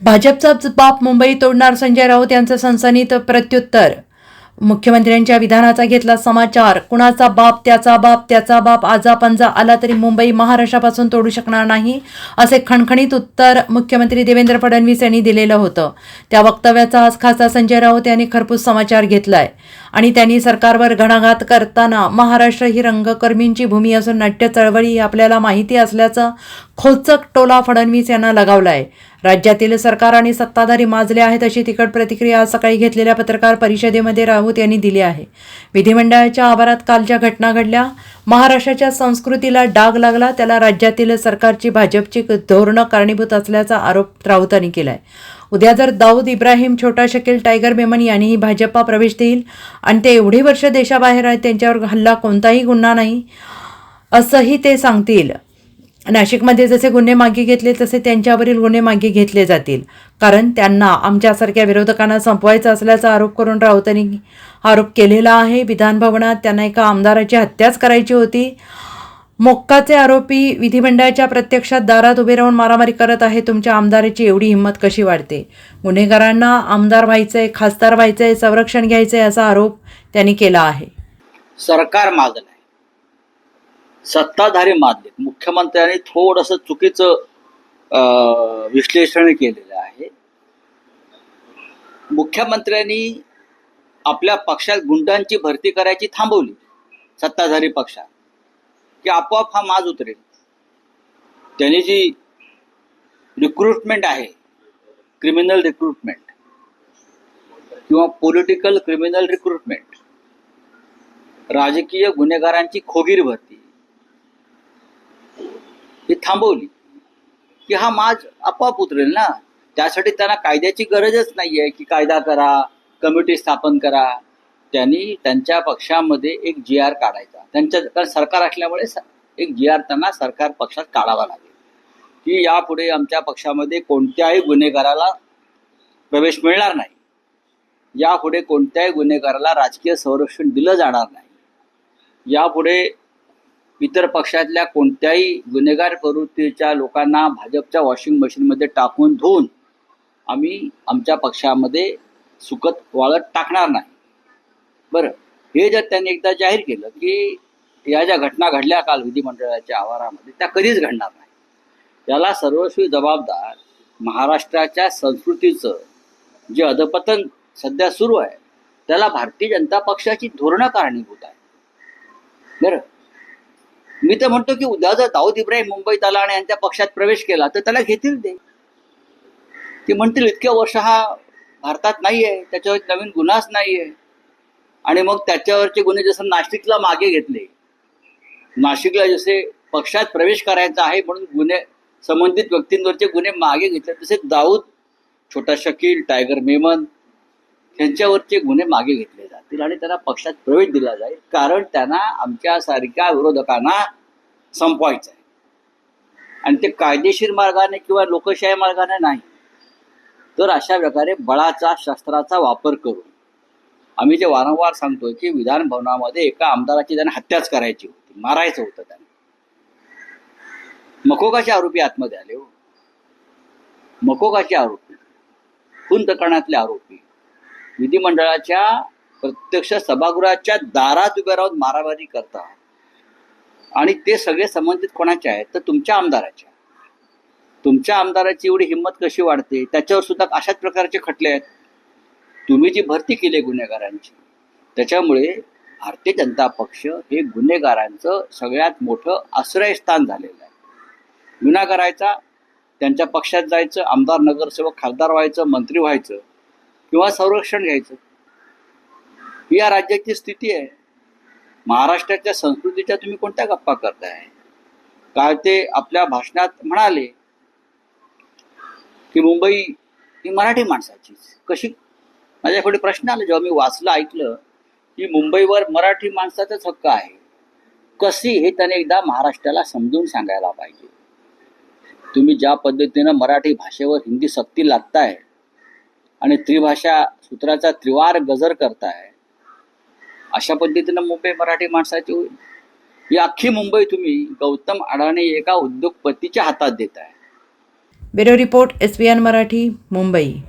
भाजपचा बाप मुंबई तोडणार, संजय राऊत यांचं सनसनीत प्रत्युत्तर. मुख्यमंत्र्यांच्या विधानाचा घेतला समाचार. कुणाचा बाप त्याचा बाप, त्याचा बाप आजापंजा आला तरी मुंबई महाराष्ट्रापासून तोडू शकणार नाही, असे खणखणीत उत्तर मुख्यमंत्री देवेंद्र फडणवीस यांनी दिलेलं होतं. त्या वक्तव्याचा आज खासदार संजय राऊत यांनी खरपूस समाचार घेतलाय आणि त्यांनी सरकारवर घणाघात करताना महाराष्ट्र ही रंगकर्मींची भूमी असून नाट्य चळवळी ही आपल्याला माहिती असल्याचा खोचक टोला फडणवीस यांना लगावलाय. राज्यातील सरकार आणि सत्ताधारी माजले आहेत, अशी तिखट प्रतिक्रिया आज सकाळी घेतलेल्या पत्रकार परिषदेमध्ये राऊत यांनी दिली आहे. विधिमंडळाच्या आवारात काल ज्या घटना घडल्या, महाराष्ट्राच्या संस्कृतीला डाग लागला, त्याला राज्यातील सरकारची भाजपची धोरणं कारणीभूत असल्याचा आरोप राऊतांनी केलाय. उद्या जर दाऊद इब्राहिम, छोटा शकील, टायगर मेमन यांनीही भाजपा प्रवेश देईल आणि ते एवढी वर्ष देशाबाहेर आहेत, त्यांच्यावर हल्ला कोणताही गुन्हा नाही असंही ते सांगतील. नाशिकमध्ये जसे गुन्हे मागे घेतले तसे त्यांच्यावरील गुन्हे मागे घेतले जातील, कारण त्यांना आमच्यासारख्या विरोधकांना संपवायचं असल्याचा आरोप करून राऊतांनी आरोप केलेला आहे. विधानभवनात त्यांना एका आमदाराची हत्याच करायची होती. मोक्काचे आरोपी विधिमंडळाच्या प्रत्यक्षात दारात उभे राहून मारामारी करत आहे. तुमच्या आमदाराची एवढी हिंमत कशी वाढते? गुन्हेगारांना आमदार व्हायचंय, खासदार व्हायचंय, संरक्षण घ्यायचंय असा आरोप त्यांनी केला आहे. सरकार मागलंय, सत्ताधारी माजले. मुख्यमंत्र्यांनी थोडंसं चुकीचं विश्लेषण केलेलं आहे. मुख्यमंत्र्यांनी आपल्या पक्षात गुंडांची भरती करायची थांबवली सत्ताधारी पक्षात, की आपोआप हा माज उतरेल. त्यांनी जी रिक्रुटमेंट आहे, क्रिमिनल रिक्रुटमेंट किंवा पॉलिटिकल क्रिमिनल रिक्रुटमेंट, राजकीय गुन्हेगारांची खोगीर भरती ही थांबवली की हा माज आपोआप उतरेल ना. त्यासाठी त्यांना कायद्याची गरजच नाहीये की कायदा करा, कमिटी स्थापन करा. त्यांनी त्यांच्या पक्षामध्ये एक GR काढायचा. कारण सरकार असल्यामुळे एक GR त्यांना सरकार पक्षात काढावा लागेल की यापुढे आमच्या पक्षामध्ये कोणत्याही गुन्हेगाराला प्रवेश मिळणार नाही, यापुढे कोणत्याही गुन्हेगाराला राजकीय संरक्षण दिलं जाणार नाही, यापुढे इतर पक्षातल्या कोणत्याही गुन्हेगार प्रवृत्तीच्या लोकांना भाजपच्या वॉशिंग मशीनमध्ये टाकून धुवून आम्ही आमच्या पक्षामध्ये सुकत वाळत टाकणार नाही. बरं, हे जर त्यांनी एकदा जाहीर केलं की या ज्या घटना घडल्या काल विधिमंडळाच्या आवारामध्ये, त्या कधीच घडणार नाही, याला सर्वस्वी जबाबदार महाराष्ट्राच्या संस्कृतीचं जे अधपतन सध्या सुरू आहे त्याला भारतीय जनता पक्षाची धोरणं कारणीभूत आहे. बरं, मी तर म्हणतो की उद्या जर दाऊद इब्राहिम मुंबईत आला आणि यांच्या पक्षात प्रवेश केला तर त्याला घेतील ते म्हणतील इतक्या वर्ष हा भारतात नाहीये, त्याच्यावर नवीन गुन्हाच नाहीये. आणि मग त्याच्यावरचे गुन्हे जसं नाशिकला मागे घेतले, नाशिकला जसे पक्षात प्रवेश करायचा आहे म्हणून गुन्हे संबंधित व्यक्तींवरचे गुन्हे मागे घेतले, तसे दाऊद, छोटा शकील, टायगर मेमन यांच्यावरचे गुन्हे मागे घेतले जातील आणि त्यांना पक्षात प्रवेश दिला जाईल, कारण त्यांना आमच्यासारख्या विरोधकांना संपवायचं आहे. आणि ते कायदेशीर मार्गाने किंवा लोकशाही मार्गाने नाही, तर अशा प्रकारे बळाचा, शस्त्राचा वापर करून. आम्ही जे वारंवार सांगतोय की विधान भवनामध्ये एका आमदाराची त्यांना हत्याच करायची होती, मारायचं होतं त्यांना. मकोकाचे आरोपी आतमध्ये आले हो, मकोकाचे आरोपी, खून प्रकरणातले आरोपी विधिमंडळाच्या प्रत्यक्ष सभागृहाच्या दारात उभे राहून मारामारी करतात. आणि ते सगळे संबंधित कोणाचे आहेत? तर तुमच्या आमदाराच्या. तुमच्या आमदाराची एवढी हिंमत कशी वाढते? त्याच्यावर सुद्धा अशाच प्रकारचे खटले आहेत. तुम्ही जी भरती केली गुन्हेगारांची, त्याच्यामुळे भारतीय जनता पक्ष हे गुन्हेगारांचं सगळ्यात मोठं आश्रयस्थान झालेलं आहे. गुन्हा करायचा, त्यांच्या पक्षात जायचं, आमदार, नगरसेवक, खासदार व्हायचं, मंत्री व्हायचं किंवा संरक्षण घ्यायचं. ही या राज्याची स्थिती आहे. महाराष्ट्राच्या संस्कृतीच्या तुम्ही कोणत्या गप्पा करताय? काय ते आपल्या भाषणात म्हणाले की मुंबई ही मराठी माणसाचीच. कशी? माझ्याकडे प्रश्न आला जेव्हा मी वाचलं, ऐकलं की मुंबईवर मराठी माणसाचाच हक्क आहे. कशी? हे त्याने एकदा महाराष्ट्राला समजून सांगायला पाहिजे. तुम्ही ज्या पद्धतीनं मराठी भाषेवर हिंदी सक्ती लादताय आणि त्रिभाषा सूत्राचा त्रिवार गजर करताय, अशा पद्धतीनं मुंबई मराठी माणसाची होईल. ही अख्खी मुंबई तुम्ही गौतम अडाणी एका उद्योगपतीच्या हातात देताय. Bureau report SBN Marathi, Mumbai.